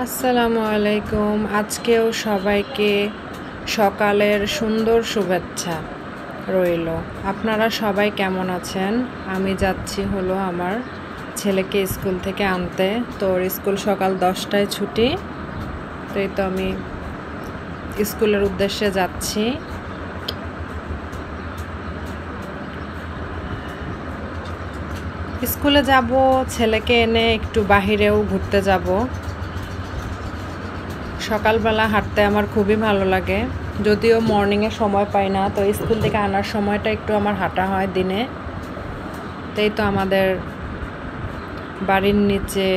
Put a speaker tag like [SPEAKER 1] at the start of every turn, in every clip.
[SPEAKER 1] আসসালামু আলাইকুম। আজকেও সবাইকে সকালের সুন্দর শুভেচ্ছা রইল। আপনারা সবাই কেমন আছেন? আমি যাচ্ছি হলো আমার ছেলেকে স্কুল থেকে আনতে। তো ওর স্কুল সকাল 10টায় ছুটি। তো এই তো আমি স্কুলের উদ্দেশ্যে যাচ্ছি। স্কুলে যাব, ছেলেকে এনে একটু বাহিরেও ঘুরতে যাব। সকালবেলা হাঁটতে আমার খুবই ভালো লাগে, যদিও মর্নিংয়ে সময় পাই না। তো স্কুল থেকে আনার সময়টা একটু আমার হাঁটা হয় দিনে। তাই তো আমাদের বাড়ির নিচে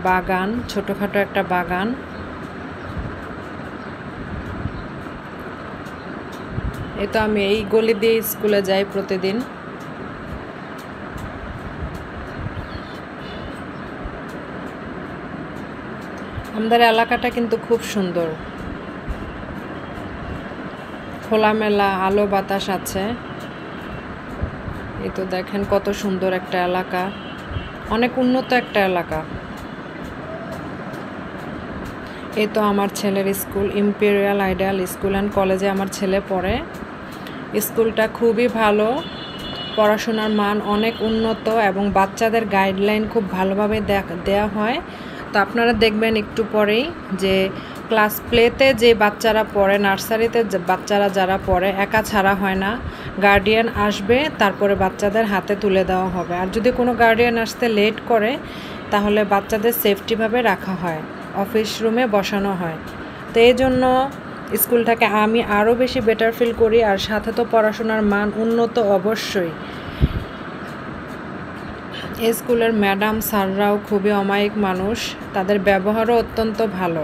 [SPEAKER 1] বাগান, ছোটোখাটো একটা বাগান। এই তো আমি এই গলি দিয়ে স্কুলে যাই প্রতিদিন। আমাদের এলাকাটা কিন্তু খুব সুন্দর, খোলামেলা আলো বাতাস আছে। এই তো দেখেন কত সুন্দর একটা এলাকা, অনেক উন্নত একটা এলাকা। এই তো আমার ছেলের school, imperial ideal school and কলেজে আমার ছেলে পড়ে। স্কুলটা খুবই ভালো, পড়াশোনার মান অনেক উন্নত এবং বাচ্চাদের গাইডলাইন খুব ভালোভাবে দেয়া হয়। তো আপনারা দেখবেন একটু পরেই যে ক্লাস প্লেতে যে বাচ্চারা পড়ে, নার্সারিতে বাচ্চারা যারা পড়ে, একা ছাড়া হয় না। গার্ডিয়ান আসবে, তারপরে বাচ্চাদের হাতে তুলে দেওয়া হবে। আর যদি কোনো গার্ডিয়ান আসতে লেট করে, তাহলে বাচ্চাদের সেফটিভাবে রাখা হয়, অফিস রুমে বসানো হয়। তো এই জন্য স্কুলটাকে আমি আরও বেশি বেটার ফিল করি। আর সাথে তো পড়াশোনার মান উন্নত অবশ্যই। এই স্কুলের ম্যাডাম স্যাররাও খুবই অমায়িক মানুষ, তাদের ব্যবহারও অত্যন্ত ভালো।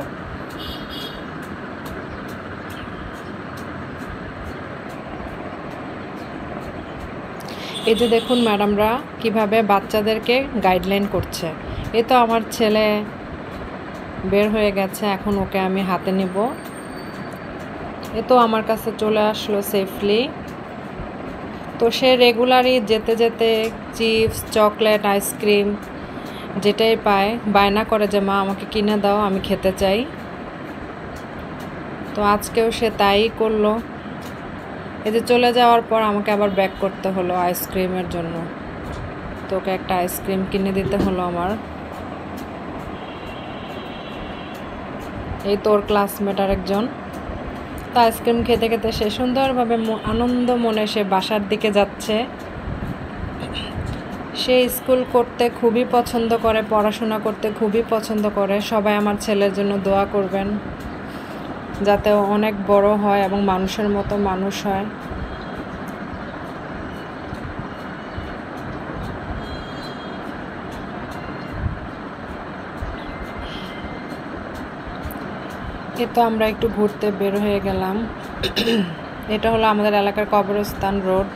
[SPEAKER 1] এই যে দেখুন ম্যাডামরা কিভাবে বাচ্চাদেরকে গাইডলাইন করছে। এ তো আমার ছেলে বের হয়ে গেছে, এখন ওকে আমি হাতে নিব। এ তো আমার কাছে চলে আসলো সেফলি। তো সে রেগুলারই যেতে যেতে চিপস, চকলেট, আইসক্রিম যেটাই পায় বায়না করে যে মা আমাকে কিনে দাও, আমি খেতে চাই। তো আজকেও সে তাই করলো। এই যে চলে যাওয়ার পর আমাকে আবার ব্যাক করতে হলো আইসক্রিমের জন্য। তো ওকে একটা আইসক্রিম কিনে দিতে হলো আমার। এই তোর ক্লাসমেট আরেকজন। তো আইসক্রিম খেতে খেতে সে সুন্দরভাবে আনন্দ মনে সে বাসার দিকে যাচ্ছে। সে স্কুল করতে খুবই পছন্দ করে, পড়াশোনা করতে খুবই পছন্দ করে। সবাই আমার ছেলের জন্য দোয়া করবেন, যাতে অনেক বড় হয় এবং মানুষের মতো মানুষ হয়। এ তো আমরা একটু ঘুরতে বের হয়ে গেলাম। এটা হলো আমাদের এলাকার কবরস্থান রোড।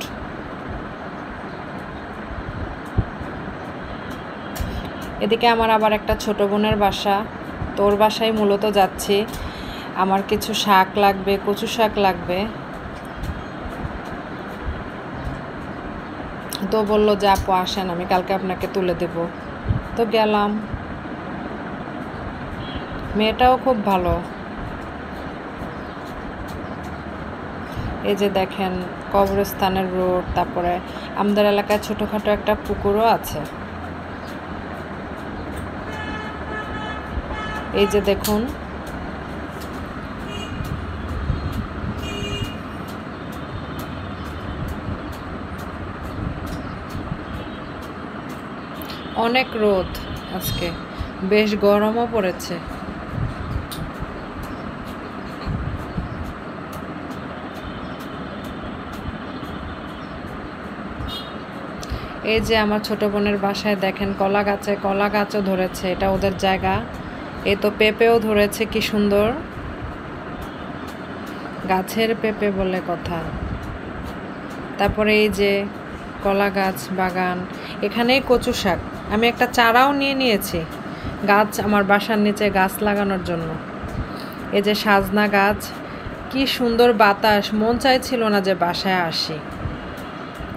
[SPEAKER 1] এদিকে আমার আবার একটা ছোট বোনের বাসা, তোর বাসায় মূলত যাচ্ছি। আমার কিছু শাক লাগবে, কচু শাক লাগবে। তো বললো যে আপু আসেন, আমি কালকে আপনাকে তুলে দেব। তো গেলাম। মেয়েটাও খুব ভালো। এই যে দেখেন কবরস্থানের রোড, তারপরে আমাদের এলাকায় ছোটোখাটো একটা পুকুরও আছে। এই যে দেখুন, অনেক রোদ আজকে, বেশ গরমও পড়েছে। এই যে আমার ছোট বোনের বাসায় দেখেন কলা গাছও ধরেছে, এটা ওদের জায়গা। এই তো পেঁপেও ধরেছে, কি সুন্দর গাছের পেঁপে বলে কথা। তারপরে এই যে কলা গাছ বাগান, এখানেই কচু শাক। আমি একটা চারাও নিয়ে নিয়েছি গাছ আমার বাসার নিচে গাছ লাগানোর জন্য। এই যে সাজনা গাছ, কি সুন্দর বাতাস, মন চাইছিল না যে বাসায় আসি।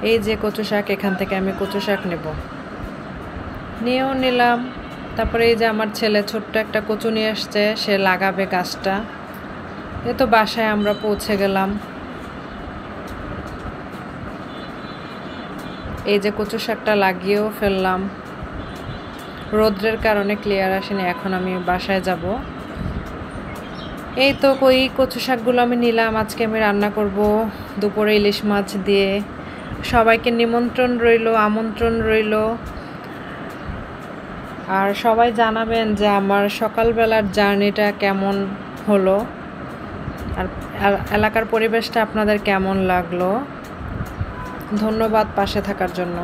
[SPEAKER 1] এই যে কচু শাক, এখান থেকে আমি কচু শাক নেব, নিয়েও নিলাম। তারপরে এই যে আমার ছেলে ছোট্ট একটা কচু নিয়ে আসছে, সে লাগাবে গাছটা। এ তো বাসায় আমরা পৌঁছে গেলাম। এই যে কচু শাকটা লাগিয়েও ফেললাম। রোদ্রের কারণে ক্লিয়ার আসেনি, এখন আমি বাসায় যাব। এই তো কচু শাকগুলো আমি নিলাম, আজকে আমি রান্না করব দুপুরে ইলিশ মাছ দিয়ে। সবাইকে নিমন্ত্রণ রইল, আমন্ত্রণ রইল। আর সবাই জানাবেন যে আমার সকালবেলার জার্নিটা কেমন হলো, আর এলাকার পরিবেশটা আপনাদের কেমন লাগলো। ধন্যবাদ পাশে থাকার জন্য।